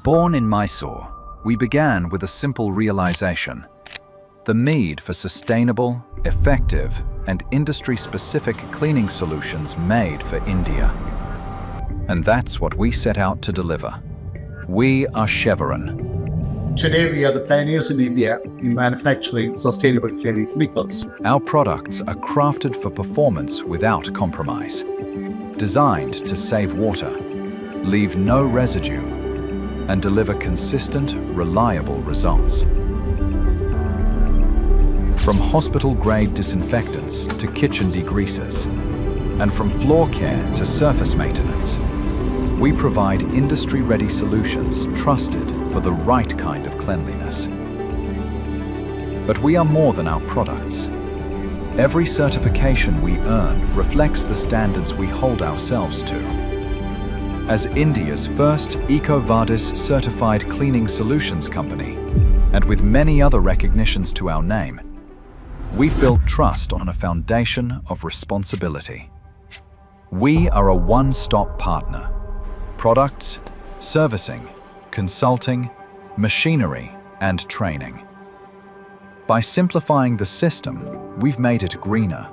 Born in Mysore, we began with a simple realization: the need for sustainable, effective, and industry-specific cleaning solutions made for India. And that's what we set out to deliver. We are Schevaran. Today, we are the pioneers in India in manufacturing sustainable cleaning chemicals. Our products are crafted for performance without compromise, designed to save water, leave no residue, and deliver consistent, reliable results. From hospital-grade disinfectants to kitchen degreasers, and from floor care to surface maintenance, we provide industry-ready solutions trusted for the right kind of cleanliness. But we are more than our products. Every certification we earn reflects the standards we hold ourselves to. As India's first EcoVadis certified cleaning solutions company, and with many other recognitions to our name, we've built trust on a foundation of responsibility. We are a one-stop partner. Products, servicing, consulting, machinery, and training. By simplifying the system, we've made it greener,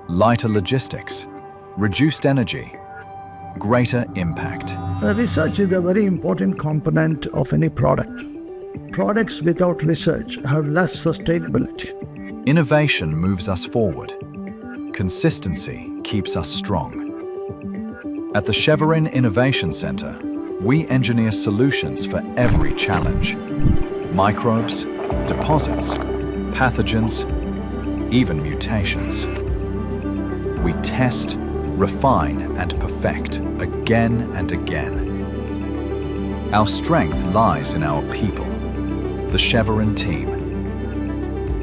lighter logistics, reduced energy, greater impact. Research is a very important component of any product. Products without research have less sustainability. Innovation moves us forward. Consistency keeps us strong. At the Schevaran Innovation Center, we engineer solutions for every challenge. Microbes, deposits, pathogens, even mutations. We test, refine, and perfect again and again. Our strength lies in our people, the Schevaran team.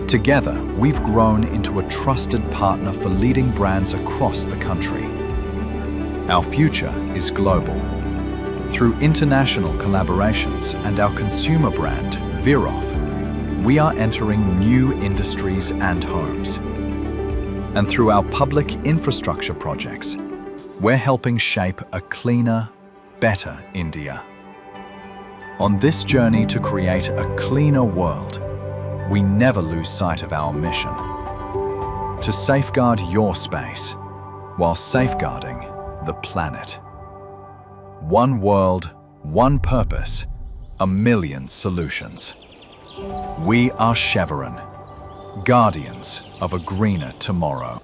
Together, we've grown into a trusted partner for leading brands across the country. Our future is global. Through international collaborations and our consumer brand, Virov, we are entering new industries and homes. And through our public infrastructure projects, we're helping shape a cleaner, better India. On this journey to create a cleaner world, we never lose sight of our mission: to safeguard your space while safeguarding the planet. One world, one purpose, a million solutions. We are Schevaran, guardians of a greener tomorrow.